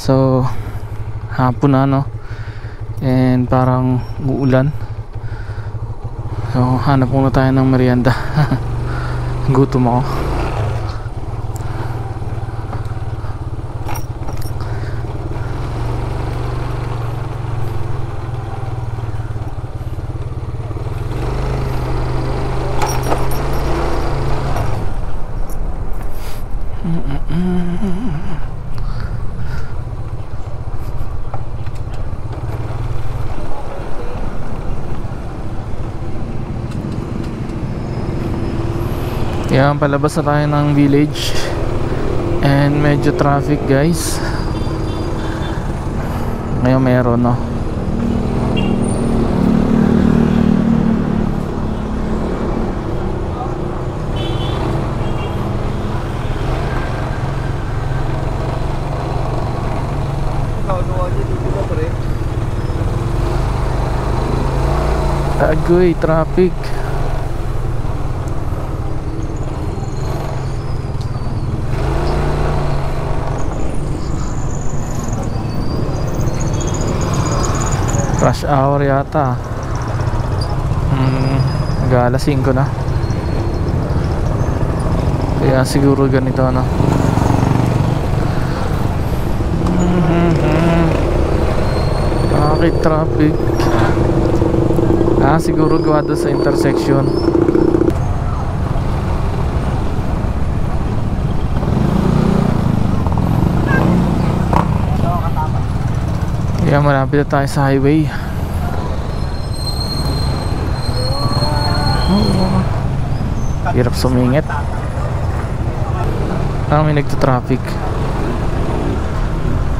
So hapon na, no, and parang uulan. So hanap muna tayo ng merienda. Gutom ako. Yan, palabas na tayo ng village and medyo traffic, guys. Ngayon meron, no. Agoy, traffic. Rush hour yata. Mag-alas 5 na. Kaya siguro ganito, no. Bakit traffic? Siguro gawa doon sa intersection. Kaya malapit na tayo sa highway. Hirap sumingit. May nagta-traffic.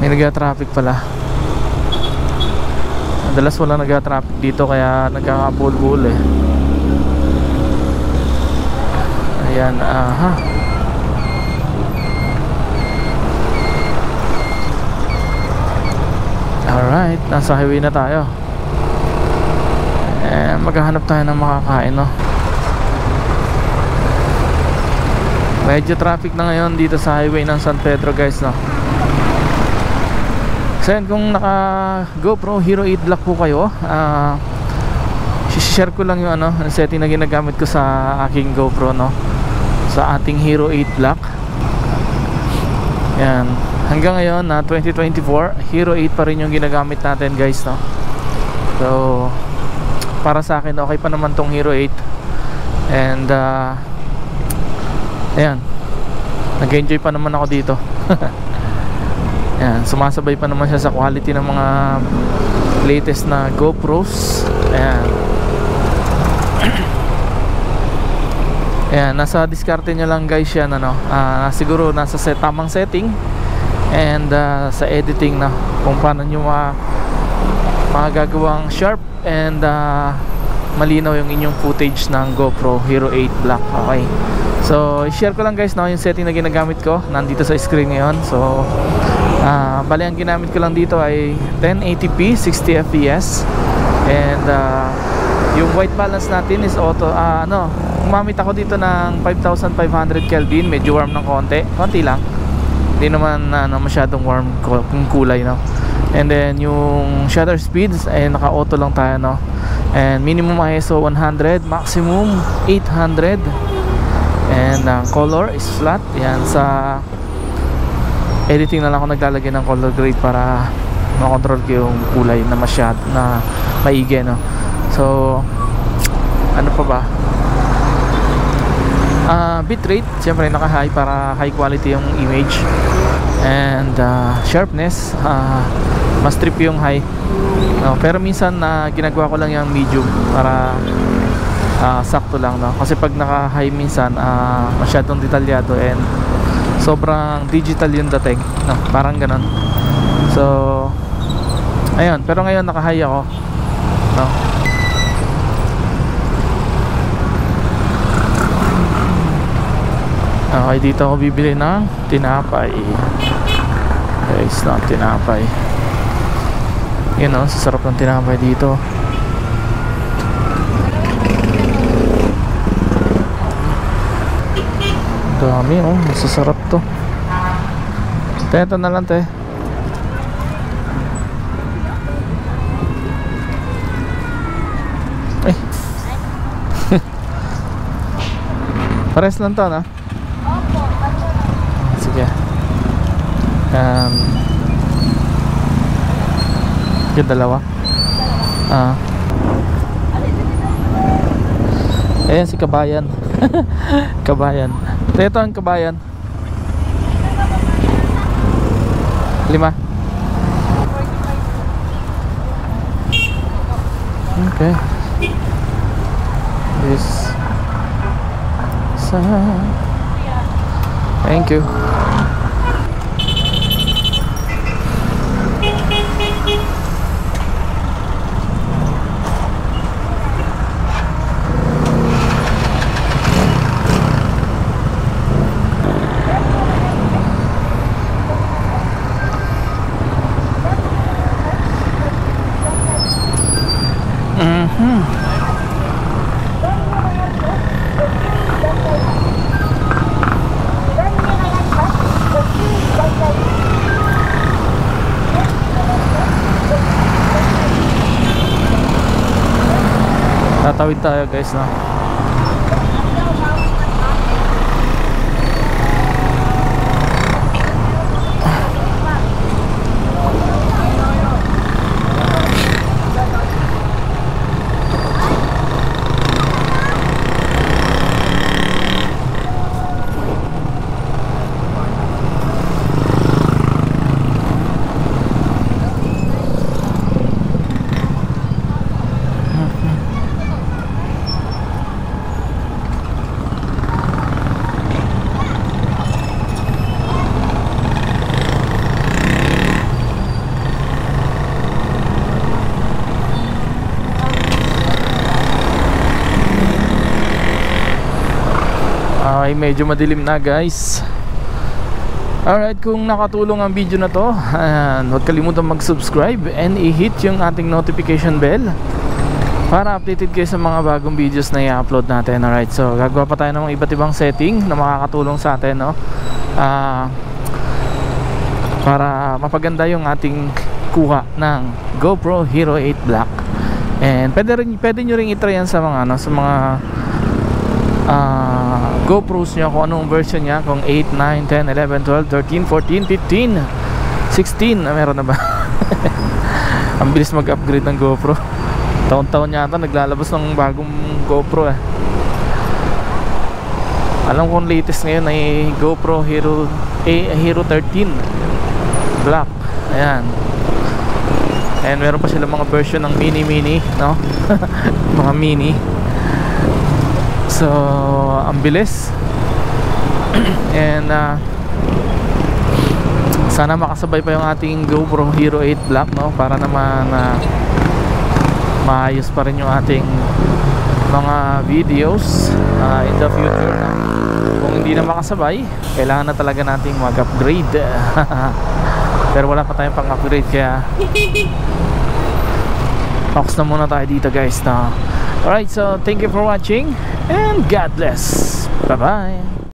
May nagta-traffic pala. Madalas wala nagta-traffic dito, kaya nagkakabul-bul eh. Ayan, alright, nasa highway na tayo. Maghahanap tayo ng makakain, no. Medyo traffic na ngayon dito sa highway ng San Pedro, guys, no. So yan, kung naka GoPro Hero 8 Black po kayo, share ko lang yung setting na ginagamit ko sa aking GoPro, no, sa ating Hero 8 Black. Yan, hanggang ngayon na 2024, Hero 8 pa rin yung ginagamit natin, guys, no. So para sa akin okay pa naman tong Hero 8. And ayan, nag-enjoy pa naman ako dito. Ayan, sumasabay pa naman siya sa quality ng mga latest na GoPros. Ayan. Ayan, nasa diskarte nyo lang, guys, yan, siguro nasa tamang setting and sa editing na kung paano nyo magagawang sharp and malinaw yung inyong footage ng GoPro Hero 8 Black. Okay, so share ko lang, guys, no, yung setting na ginagamit ko nandito sa screen ngayon. So bali ang ginamit ko lang dito ay 1080p 60 fps and yung white balance natin is auto. Gumamit ako dito ng 5500 Kelvin. Medyo warm ng konti lang, hindi naman masyadong warm kung kulay, no. And then yung shutter speeds ay naka auto lang tayo, no. And minimum ISO 100, maximum 800, and color is flat. Yan, sa editing na lang ako naglalagay ng color grade para makontrol ko yung kulay na na maigi, no. So ano pa ba, bitrate syempre naka high para high quality yung image. And sharpness, mas trip yung high, no? Pero minsan ginagawa ko lang yung medium para sakto lang, no. Kasi pag naka high minsan masyadong detalyado and sobrang digital yung dating, no? Parang ganon. So ayun, pero ngayon naka high ako, no. Okay, dito ako bibili ng tinapay, guys, ng tinapay. Yun, no, sasarap ng tinapay dito. Dami, oh, masasarap to. Ito na lang, te. Pares lang to, no? Opo, Sige. Yung dalawa. Ayan si Kabayan. Kabayan. Ito ang Kabayan. 5. Okay. This thank you. Tatawid tayo guys, no? Ay, medyo madilim na guys. Alright, kung nakatulong ang video na to, huwag kalimutan mag-subscribe and i-hit yung ating notification bell para updated kayo sa mga bagong videos na i-upload natin. Alright, so gagawa pa tayo ng iba't ibang setting na makakatulong sa atin, no? Para mapaganda yung ating kuha ng GoPro Hero 8 Black. And pwede nyo rin itry yan sa mga, sa mga GoPros nyo, kung anong version nya, kung 8, 9, 10, 11, 12, 13, 14, 15, 16, meron na ba? Ang bilis mag-upgrade ng GoPro. Taon-taon yata naglalabas ng bagong GoPro eh. Alam kong latest ngayon ay GoPro Hero 13 Black. Ayan. And meron pa sila mga version ng mini, no? Mga mini. So, ang bilis. And sana makasabay pa yung ating GoPro Hero 8 Black, no? Para naman maayos pa rin yung ating mga videos in the future, no? Kung hindi na makasabay, kailangan na talaga nating mag-upgrade. Pero wala pa tayong pang-upgrade, kaya focus na muna tayo dito guys, no? Alright, so thank you for watching and God bless. Bye bye.